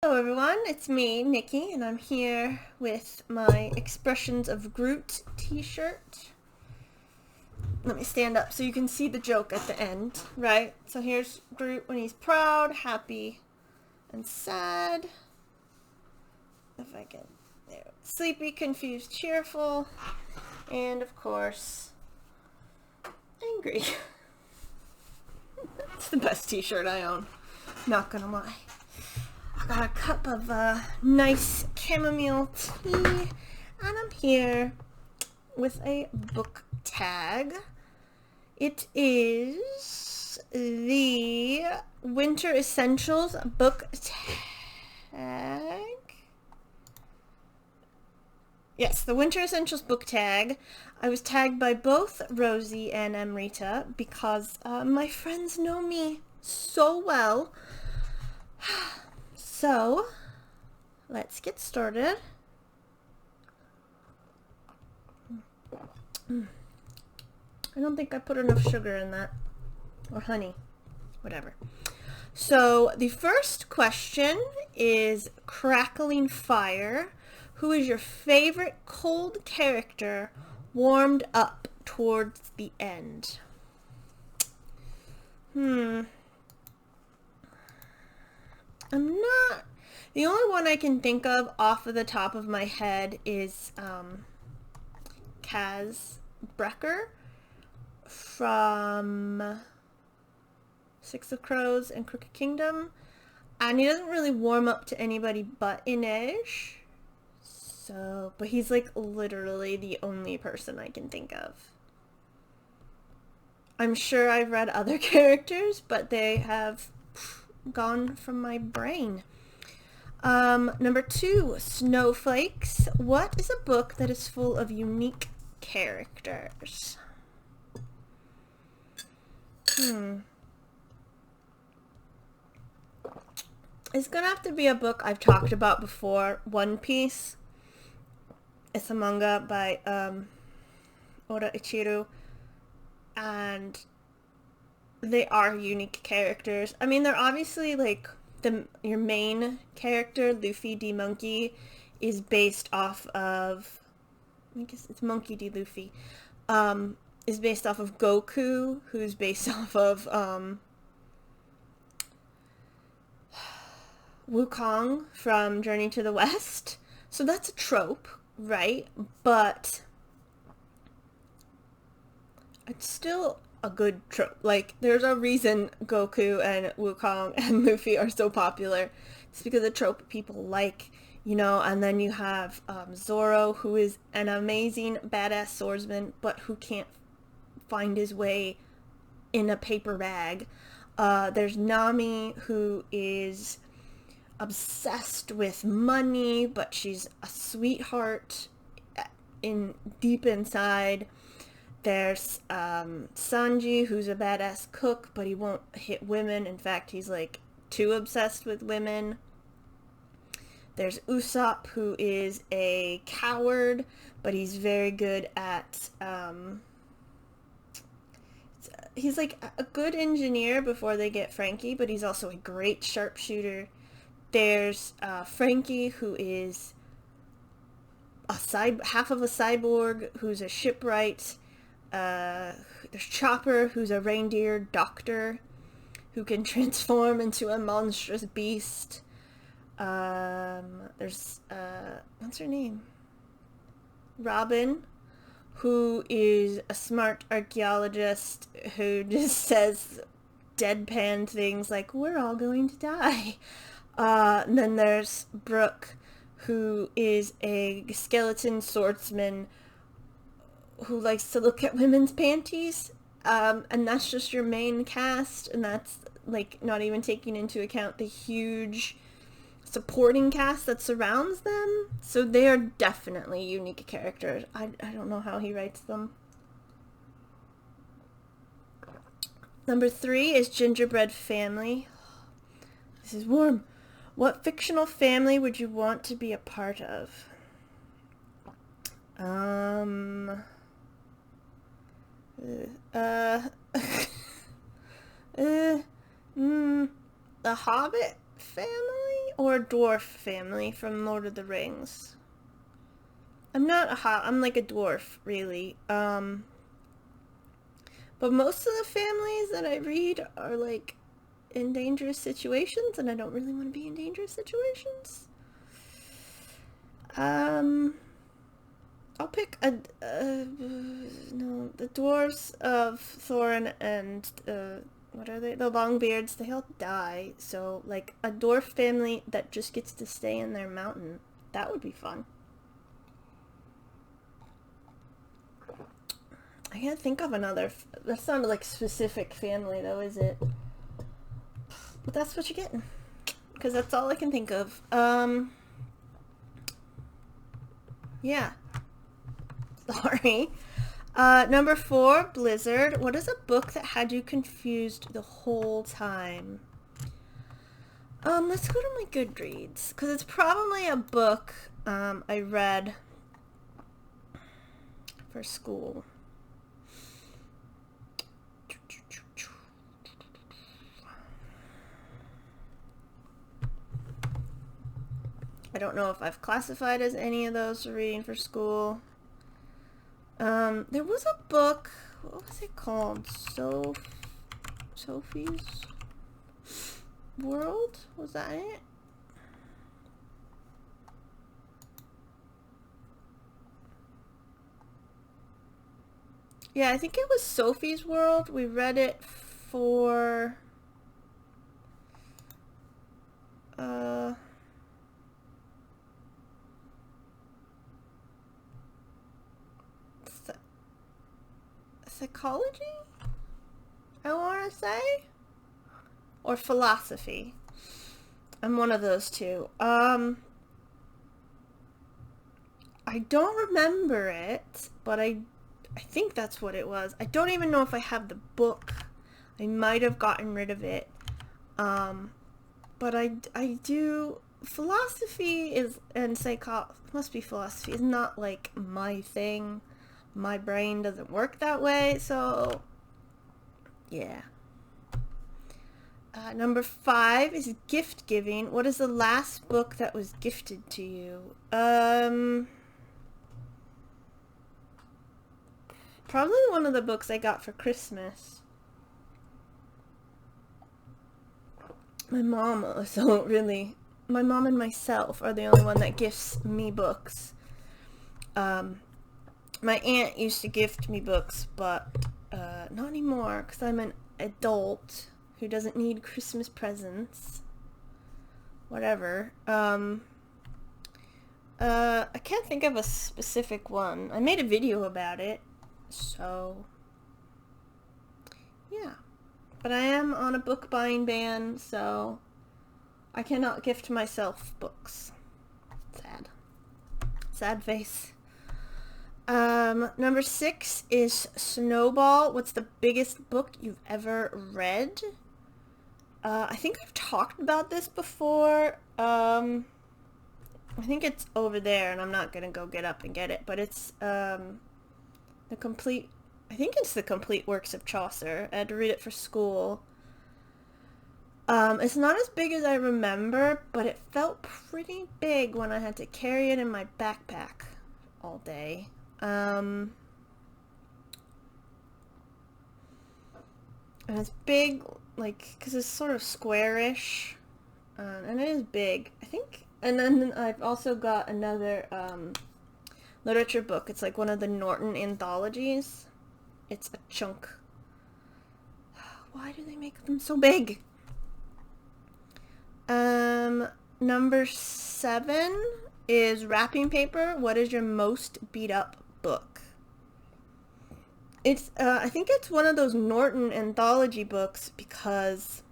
Hello everyone, it's me, Nikki, and I'm here with my Expressions of Groot t-shirt. Let me stand up so you can see the joke at the end, right? So here's Groot when he's proud, happy, and sad. If I can, there. Sleepy, confused, cheerful, and of course, angry. It's the best t-shirt I own, not gonna lie. I got a cup of nice chamomile tea, and I'm here with a book tag. It is the Winter Essentials book tag. Yes, the Winter Essentials book tag. I was tagged by both Rosie and Amrita because my friends know me so well. So, let's get started. I don't think I put enough sugar in that, or honey, whatever. So, the first question is Crackling Fire. Who is your favorite cold character warmed up towards the end? The only one I can think of off of the top of my head is Kaz Brecker from Six of Crows and Crooked Kingdom. And he doesn't really warm up to anybody but Inej. So, but he's like literally the only person I can think of. I'm sure I've read other characters, but they have gone from my brain. Number 2, Snowflakes. What is a book that is full of unique characters? It's gonna have to be a book I've talked about before, One Piece. It's a manga by Oda Ichiru, and they are unique characters. I mean, they're obviously like your main character, Luffy D. Monkey, is based off of, I guess it's Monkey D. Luffy, is based off of Goku, who's based off of Wukong from Journey to the West. So that's a trope, right? But it's still a good trope. Like, there's a reason Goku and Wukong and Luffy are so popular. It's because of trope people like, you know. And then you have Zoro, who is an amazing badass swordsman, but who can't find his way in a paper bag. There's Nami, who is obsessed with money, but she's a sweetheart deep inside. There's Sanji, who's a badass cook, but he won't hit women. In fact, he's like too obsessed with women. There's Usopp, who is a coward, but he's very good at he's like a good engineer before they get Frankie, but he's also a great sharpshooter. There's Frankie, who is half of a cyborg, who's a shipwright. There's Chopper, who's a reindeer doctor who can transform into a monstrous beast. There's what's her name? Robin, who is a smart archaeologist who just says deadpan things like, "We're all going to die." And then there's Brooke, who is a skeleton swordsman who likes to look at women's panties, and that's just your main cast, and that's like not even taking into account the huge supporting cast that surrounds them. So they are definitely unique characters. I don't know how he writes them. Number 3 is Gingerbread Family. This is warm. What fictional family would you want to be a part of? The Hobbit family or a dwarf family from Lord of the Rings. I'm like a dwarf, really. But most of the families that I read are like in dangerous situations, and I don't really want to be in dangerous situations. I'll pick the dwarves of Thorin and what are they? The Longbeards. They all die. So like a dwarf family that just gets to stay in their mountain. That would be fun. I can't think of another. That's not like specific family though, is it? But that's what you're getting. Because that's all I can think of. Yeah. Sorry. Number 4, Blizzard. What is a book that had you confused the whole time? Let's go to my Goodreads, because it's probably a book I read for school. I don't know if I've classified as any of those for reading for school. There was a book, what was it called? Sophie's World? Was that it? Yeah, I think it was Sophie's World. We read it for psychology, I want to say, or philosophy. I'm one of those two. I don't remember it, but I think that's what it was. I don't even know if I have the book. I might have gotten rid of it. But I do. Philosophy is, and must be philosophy, is not like my thing. My brain doesn't work that way, so yeah. Number 5 is gift giving. What is the last book that was gifted to you? Probably one of the books I got for Christmas. My mom and myself are the only one that gifts me books. My aunt used to gift me books, but not anymore, because I'm an adult who doesn't need Christmas presents. Whatever. I can't think of a specific one. I made a video about it, so yeah. But I am on a book buying ban, so I cannot gift myself books. Sad. Sad face. Number 6 is Snowball. What's the biggest book you've ever read? I think I've talked about this before. I think it's over there, and I'm not gonna go get up and get it, but it's, I think it's the complete works of Chaucer. I had to read it for school. It's not as big as I remember, but it felt pretty big when I had to carry it in my backpack all day. And it's big, like, because it's sort of squarish, and it is big, I think. And then I've also got another literature book. It's like one of the Norton anthologies. It's a chunk. Why do they make them so big? Number 7 is wrapping paper. What is your most beat up book? It's I think it's one of those Norton anthology books, because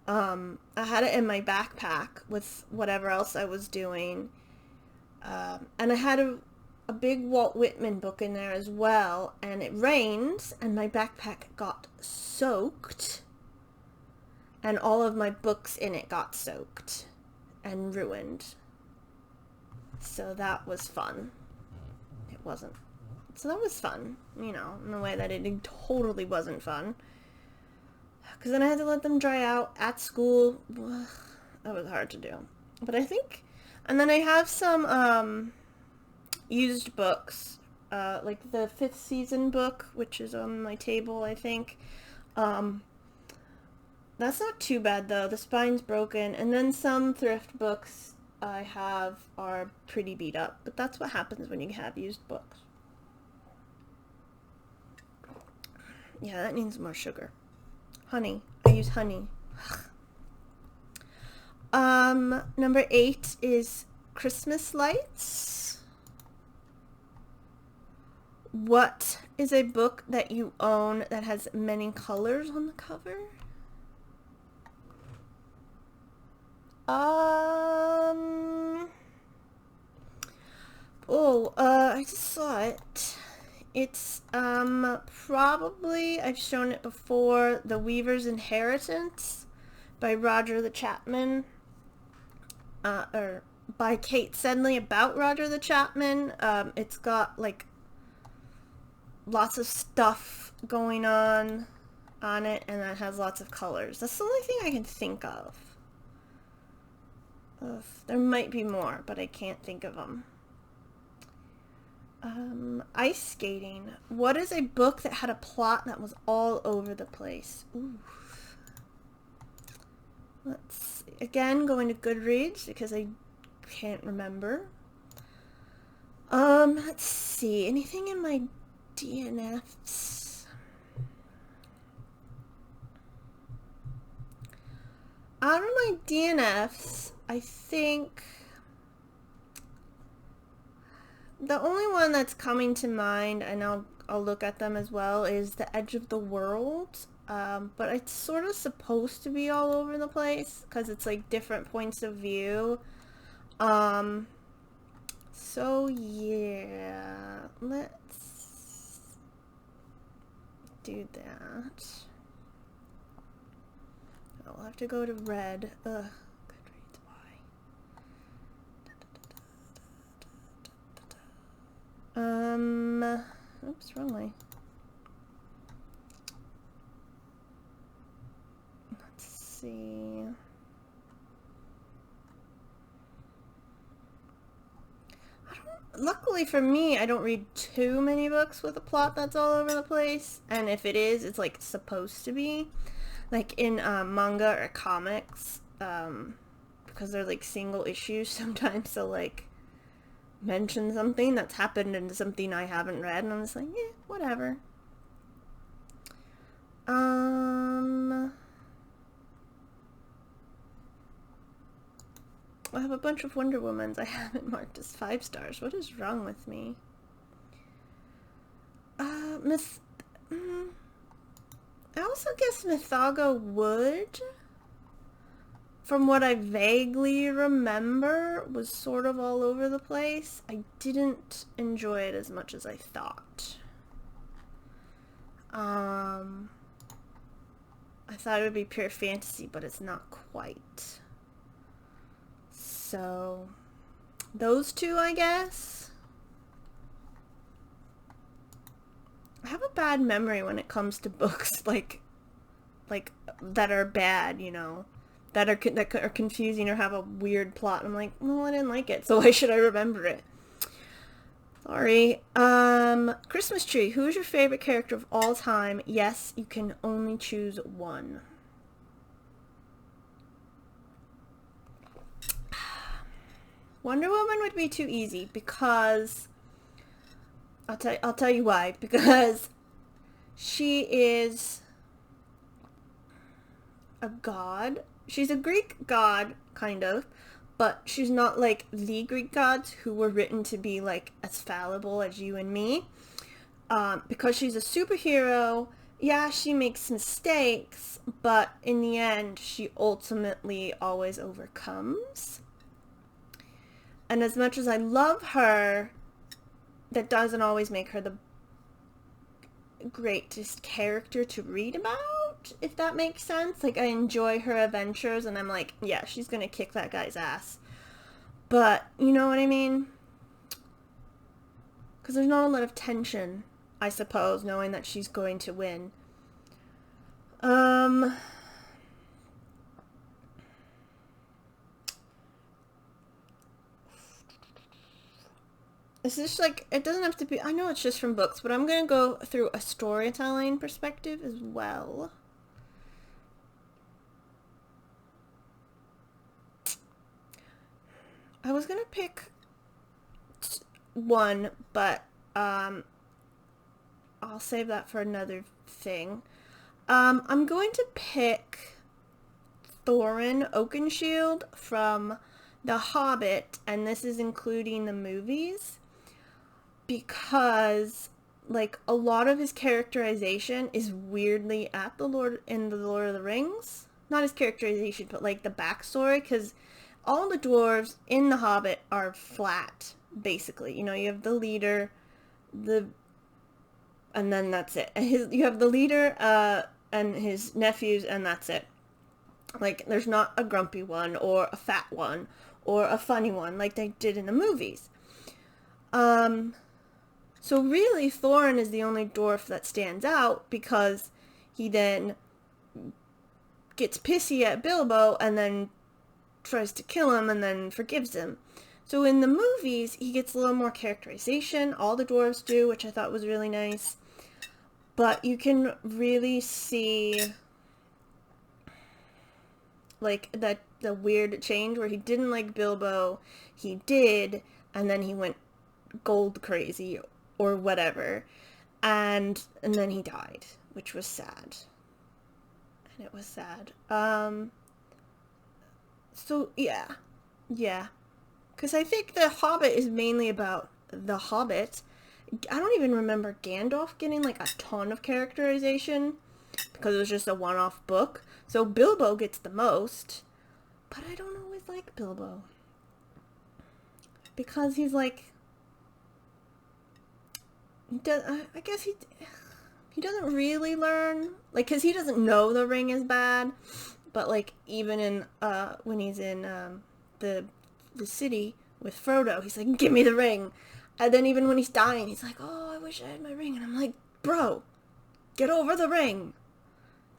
I had it in my backpack with whatever else I was doing, and I had a big Walt Whitman book in there as well, and it rained and my backpack got soaked, and all of my books in it got soaked and ruined. So that was fun. It wasn't. So that was fun, you know, in a way that it totally wasn't fun. because then I had to let them dry out at school. That was hard to do. But I think, and then I have some used books, like the 5th season book, which is on my table, I think. That's not too bad though. The spine's broken, and then some thrift books I have are pretty beat up, but that's what happens when you have used books. Yeah, that needs more sugar. Honey. I use honey. Number 8 is Christmas lights. What is a book that you own that has many colors on the cover? I just saw it. It's, probably, I've shown it before, The Weaver's Inheritance by Roger the Chapman, or by Kate Sedley about Roger the Chapman. It's got, like, lots of stuff going on it, and that has lots of colors. That's the only thing I can think of. There might be more, but I can't think of them. Ice skating. What is a book that had a plot that was all over the place? Ooh. Let's see. Again, going to Goodreads because I can't remember. Let's see. Anything in my DNFs? Out of my DNFs, I think the only one that's coming to mind, and I'll look at them as well, is The Edge of the World. But it's sort of supposed to be all over the place because it's like different points of view. So yeah, let's do that. I'll have to go to red. Ugh. Goodreads, why? Oops, wrong way. Let's see. Luckily for me, I don't read too many books with a plot that's all over the place. And if it is, it's like supposed to be. Like in manga or comics, because they're like single issues, sometimes they'll like mention something that's happened in something I haven't read, and I'm just like, yeah, whatever. I have a bunch of Wonder Womans I haven't marked as 5 stars. What is wrong with me? I also guess Mythago would, from what I vaguely remember, was sort of all over the place. I didn't enjoy it as much as I thought. I thought it would be pure fantasy, but it's not quite. So, those two, I guess. I have a bad memory when it comes to books like that are bad, you know, that are confusing or have a weird plot. I'm like, well, I didn't like it, so why should I remember it? Sorry. Christmas tree. Who is your favorite character of all time? Yes, you can only choose one. Wonder Woman would be too easy because I'll tell you why. Because she is a god. She's a Greek god, kind of, but she's not like the Greek gods who were written to be like as fallible as you and me. Because she's a superhero, yeah, she makes mistakes, but in the end, she ultimately always overcomes. And as much as I love her, that doesn't always make her the greatest character to read about, if that makes sense. Like, I enjoy her adventures, and I'm like, yeah, she's gonna kick that guy's ass. But, you know what I mean? Because there's not a lot of tension, I suppose, knowing that she's going to win. Um, it's just like, it doesn't have to be, I know it's just from books, but I'm gonna go through a storytelling perspective as well. I was gonna pick one, but I'll save that for another thing. I'm going to pick Thorin Oakenshield from The Hobbit, and this is including the movies, because like a lot of his characterization is weirdly at the Lord of the Rings. Not his characterization, but like the backstory, because all the dwarves in The Hobbit are flat, basically. You know, you have the leader, and then that's it. You have the leader, and his nephews, and that's it. Like, there's not a grumpy one, or a fat one, or a funny one, like they did in the movies. So really, Thorin is the only dwarf that stands out, because he then gets pissy at Bilbo, and then tries to kill him, and then forgives him. So in the movies, he gets a little more characterization. All the dwarves do, which I thought was really nice. But you can really see like the weird change where he didn't like Bilbo, he did, and then he went gold crazy or whatever, and then he died, which was sad. And it was sad. So yeah, because I think The Hobbit is mainly about the Hobbit. I don't even remember Gandalf getting like a ton of characterization, because it was just a one-off book. So Bilbo gets the most, but I don't always like Bilbo, because he's like, I guess he doesn't really learn, like, because he doesn't know the ring is bad, but like even in when he's in the city with Frodo, he's like, give me the ring. And then even when he's dying, he's like, oh, I wish I had my ring. And I'm like, bro, get over the ring.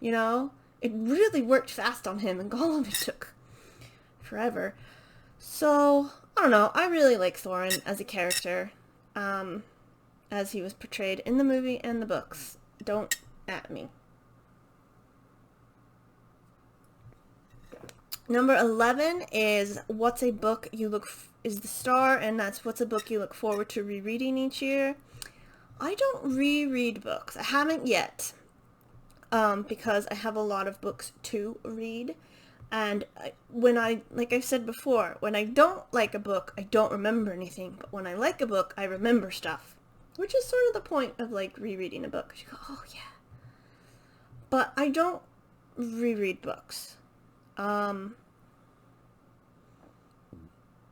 You know? It really worked fast on him, and Gollum, it took forever. So, I don't know. I really like Thorin as a character, as he was portrayed in the movie and the books. Don't at me. Number 11 is what's a book you look is the star, and that's what's a book you look forward to rereading each year. I don't reread books. I haven't yet, because I have a lot of books to read. And like I've said before, when I don't like a book, I don't remember anything. But when I like a book, I remember stuff, which is sort of the point of like rereading a book. You go, oh yeah. But I don't reread books.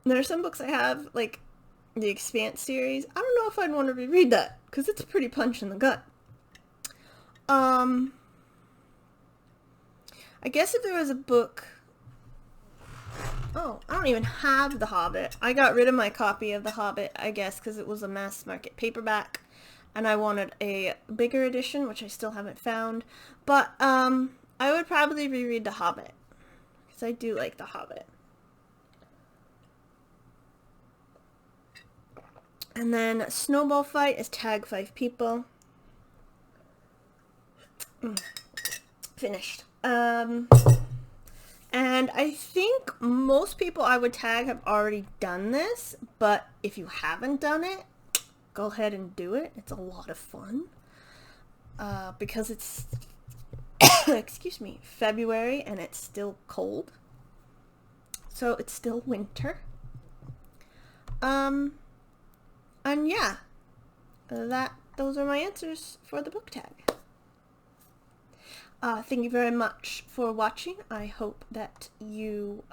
There are some books I have, like the Expanse series. I don't know if I'd want to reread that, because it's a pretty punch in the gut. I guess if there was a book... Oh, I don't even have The Hobbit. I got rid of my copy of The Hobbit, I guess, because it was a mass market paperback, and I wanted a bigger edition, which I still haven't found. But, I would probably reread The Hobbit, because I do like The Hobbit. And then Snowball Fight is tag 5 people. Finished. And I think most people I would tag have already done this, but if you haven't done it, go ahead and do it. It's a lot of fun. Because it's, excuse me, February, and it's still cold. So it's still winter. And yeah, those are my answers for the book tag. Thank you very much for watching. I hope that you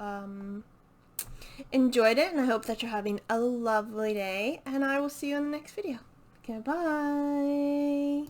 enjoyed it, and I hope that you're having a lovely day, and I will see you in the next video. Goodbye.